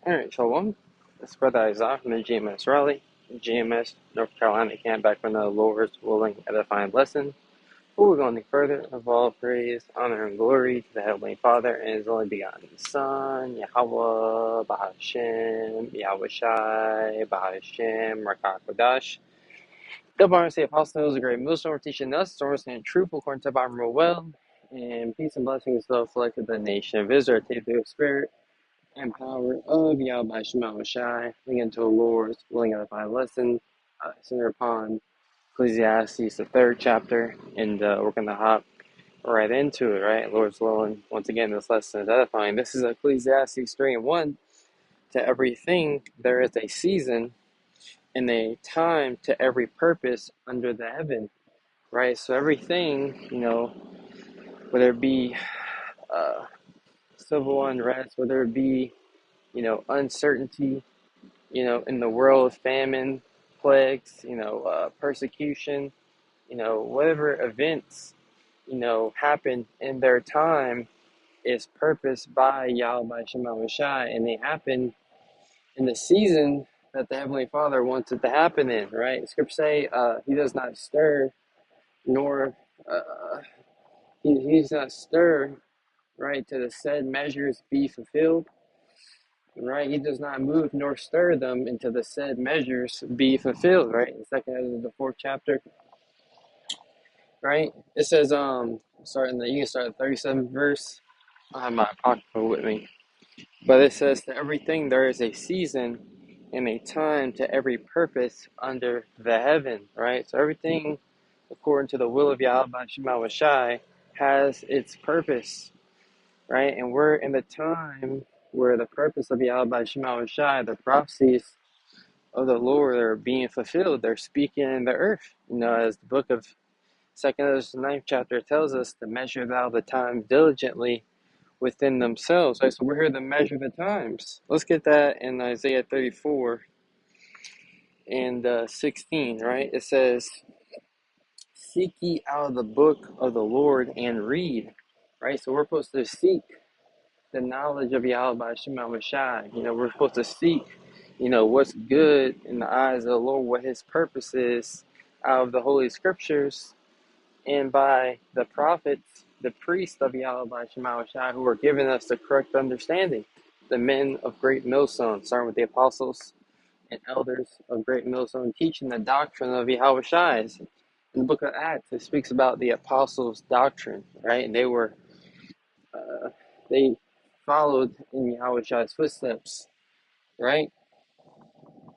Alright, Shalom. This is Brother Isaac from the GMS Raleigh, GMS North Carolina camp, back from the Lord's willing edifying lesson. Before we go any further, of all praise, honor, and glory to the Heavenly Father and His only begotten Son, Yahweh, Bahashem, Yahweh Shai, Bahashem, Rakah Kodash. The Barnes the Apostle is a great millstone teaching us, source and truth according to the Bible well, and peace and blessings to the select of the nation of Israel, take the Spirit and power of Yahweh Shema Shai, link into the Lord's willing edifying lesson, centered upon Ecclesiastes, the third chapter, and we're going to hop right into it, right? Lord's willing, once again, this lesson is edifying. This is Ecclesiastes 3 and 1. To everything there is a season and a time to every purpose under the heaven, right? So everything, whether it be civil unrest, whether it be, uncertainty, in the world, famine, plagues, persecution, whatever events, happen in their time is purposed by Yahweh Shema Shai, and they happen in the season that the Heavenly Father wants it to happen in, right? Scripture say, He does not stir, nor He does not stir, right, to the said measures be fulfilled. Right, He does not move nor stir them until the said measures be fulfilled. Right, in the fourth chapter. Right, it says you can start at 37th verse. I have my apocrypha with me, but it says to everything there is a season and a time to every purpose under the heaven. Right, so everything according to the will of Yahweh Shema Shai has its purpose. Right, and we're in the time where the purpose of Yahweh Shema Shai, the prophecies of the Lord, are being fulfilled. They're speaking in the earth. As the book of 2nd Ezra 9th chapter tells us, to measure thou the time diligently within themselves. Right, so we're here to measure the times. Let's get that in Isaiah 34 and 16. Right, it says, "Seek ye out of the book of the Lord and read." Right, so we're supposed to seek the knowledge of Yahweh Shema Shai. We're supposed to seek, what's good in the eyes of the Lord, what His purpose is out of the Holy Scriptures, and by the prophets, the priests of Yahweh Shema Shai, who are giving us the correct understanding. The men of Great Millstone, starting with the apostles and elders of Great Millstone, teaching the doctrine of Yahweh Shai. In the book of Acts, it speaks about the apostles' doctrine, right? And they followed in Yahweh Shai's footsteps, right?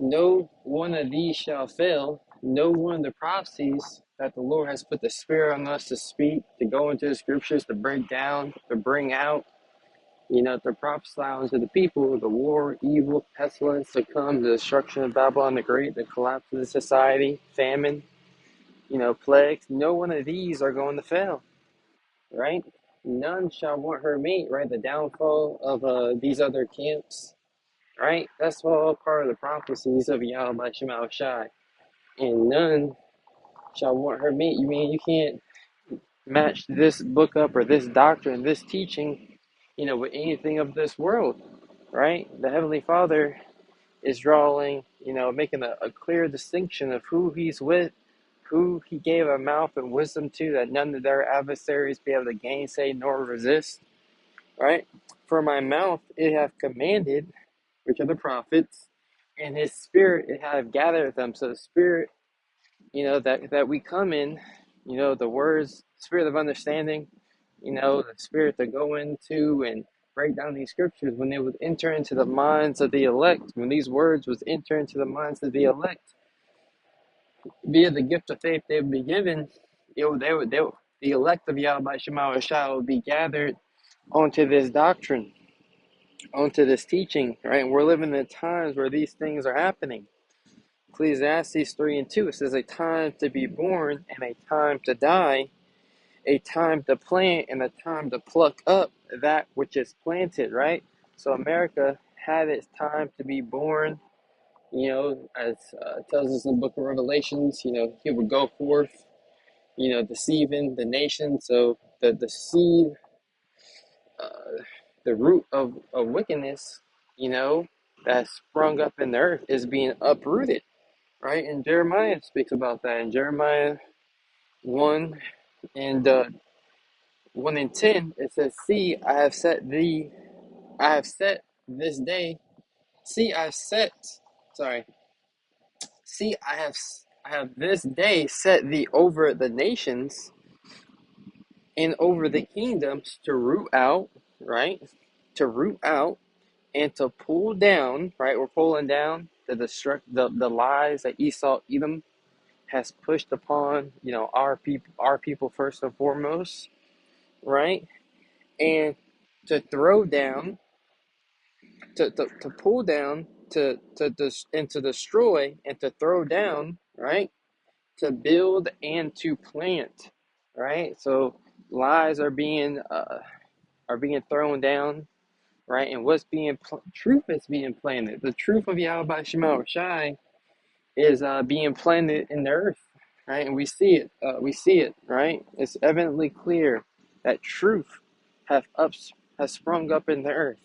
No one of these shall fail. No one of the prophecies that the Lord has put the Spirit on us to speak, to go into the Scriptures, to break down, to bring out, to prophesy unto the people, the war, evil, pestilence to come, the destruction of Babylon the Great, the collapse of the society, famine, plagues. No one of these are going to fail, right? None shall want her mate, right? The downfall of these other camps, right? That's all part of the prophecies of Yahweh Shema Shai. And none shall want her mate. You mean you can't match this book up or this doctrine, this teaching, with anything of this world, right? The Heavenly Father is drawing, making a clear distinction of who He's with, who He gave a mouth and wisdom to, that none of their adversaries be able to gainsay nor resist, right? For my mouth it hath commanded, which are the prophets, and His Spirit it hath gathered them. So the Spirit, that we come in, the words, Spirit of understanding, the Spirit to go into and break down these scriptures, when they would enter into the minds of the elect, when these words would enter into the minds of the elect, via the gift of faith they would be given, the elect of Yahweh Shema Shai would be gathered onto this doctrine, onto this teaching, right? And we're living in times where these things are happening. Ecclesiastes 3 and 2, it says, a time to be born and a time to die, a time to plant and a time to pluck up that which is planted, right? So America had its time to be born, as it tells us in the book of Revelations, He would go forth, deceiving the nation. So the seed, the root of wickedness, that sprung up in the earth is being uprooted, right? And Jeremiah speaks about that in Jeremiah 1 and 1 and 10. It says, "See, I have set this day. See, I've set, sorry, see, I have this day set thee over the nations and over the kingdoms to root out, right? To root out and to pull down, right? We're pulling down the lies that Esau Edom has pushed upon, our people first and foremost, right? And to throw down, to pull down, and to destroy and to throw down, right? To build and to plant, right? So lies are being thrown down, right? And truth is being planted. The truth of Yahweh Shema Shai is being planted in the earth, right? And we see it. Right? It's evidently clear that truth have ups has sprung up in the earth.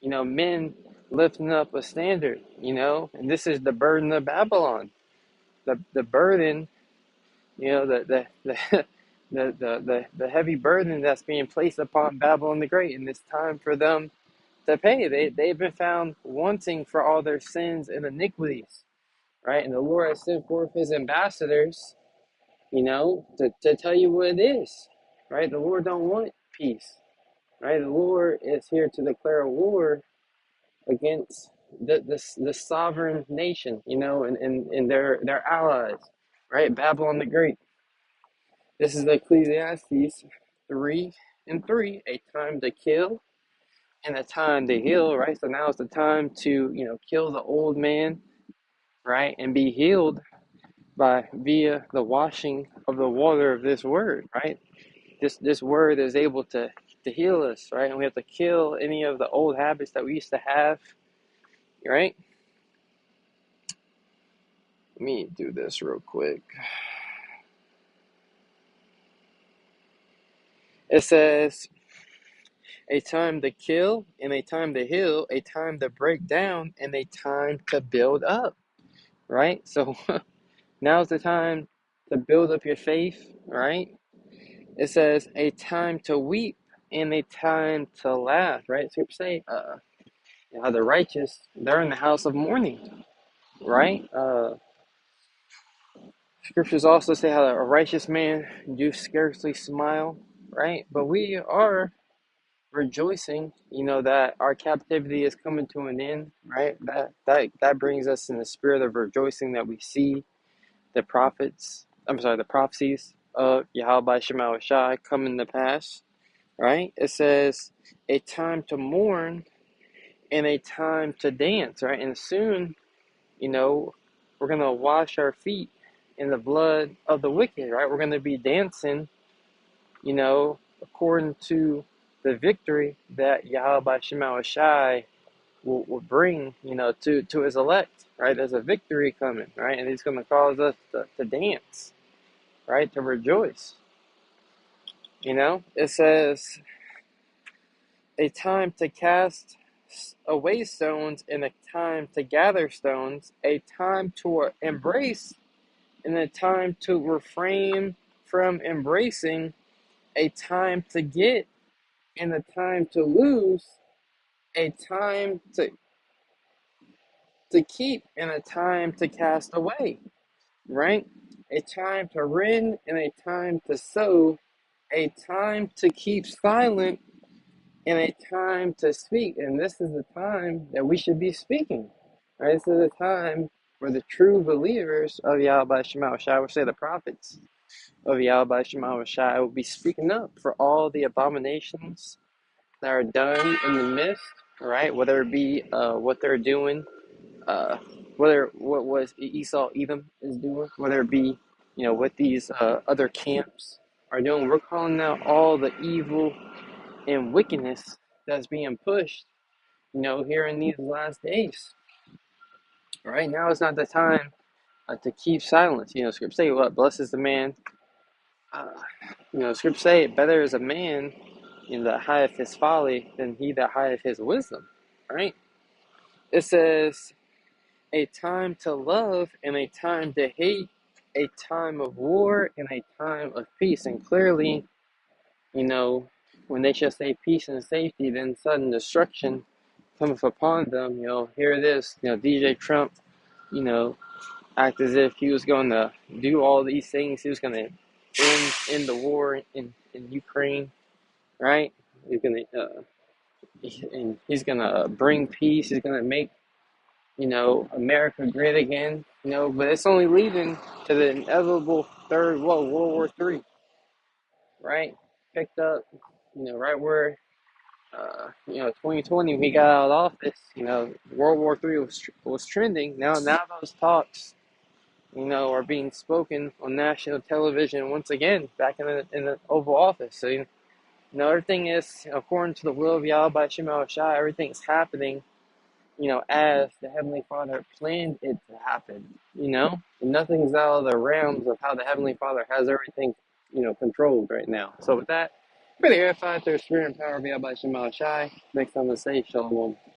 Men lifting up a standard. And this is the burden of Babylon. The burden. The the heavy burden that's being placed upon Babylon the Great, and it's time for them to pay. They've been found wanting for all their sins and iniquities, right? And the Lord has sent forth His ambassadors, to tell you what it is, right? The Lord don't want peace, right? The Lord is here to declare a war against the sovereign nation, and their allies, right? Babylon the Great. This is Ecclesiastes 3 and 3, a time to kill and a time to heal, right? So now is the time to, kill the old man, right? And be healed via the washing of the water of this word, right? This word is able to heal us, right? And we have to kill any of the old habits that we used to have, right? Let me do this real quick. It says, a time to kill and a time to heal, a time to break down and a time to build up, right? So now's the time to build up your faith, right? It says a time to weep and a time to laugh, right? Scripture say, the righteous, they're in the house of mourning, right? Scriptures also say how a righteous man do scarcely smile, right? But we are rejoicing, that our captivity is coming to an end, right? That brings us in the spirit of rejoicing that we see the the prophecies of Yahweh Shema Shai coming to pass, right? It says a time to mourn and a time to dance, right? And soon, we're gonna wash our feet in the blood of the wicked, right? We're gonna be dancing, according to the victory that Yahweh Shema Shai will bring, to his elect, right? There's a victory coming, right? And he's going to cause us to dance, right? To rejoice. It says a time to cast away stones and a time to gather stones, a time to embrace and a time to refrain from embracing, a time to get and a time to lose, a time to keep and a time to cast away, right? A time to rend and a time to sow, a time to keep silent and a time to speak. And this is the time that we should be speaking, right? This is the time where the true believers of Yahweh Shema Shai, I would say the prophets of Yahweh Shema Shai, will be speaking up for all the abominations that are done in the midst, right? Whether it be what they're doing, whether what was Esau Edom is doing, whether it be, what these other camps are doing. We're calling out all the evil and wickedness that's being pushed, here in these last days. Right now is not the time to keep silence. Scripture say, what blesses the man. Scripture say, better is a man that hieth his folly than he that hieth his wisdom. Right? it says a time to love and a time to hate, a time of war and a time of peace. And clearly, when they shall say peace and safety, then sudden destruction cometh upon them. Here it is. DJ Trump, you know, act as if he was going to do all these things. He was going to end the war in Ukraine, right? He's going to and he's going to bring peace. He's going to make America great again. But it's only leading to the inevitable third World War III, right? Picked up, right where 2020 we got out of office. World War III was trending. Now those talks are being spoken on national television once again, back in the Oval Office. So, everything is according to the will of Yahweh by Shema Shai. Everything's happening, as the Heavenly Father planned it to happen. And nothing's out of the realms of how the Heavenly Father has everything, controlled right now. So with that, really edify through spirit and power of Yahweh by Shema Shai. Next time I say Shalom.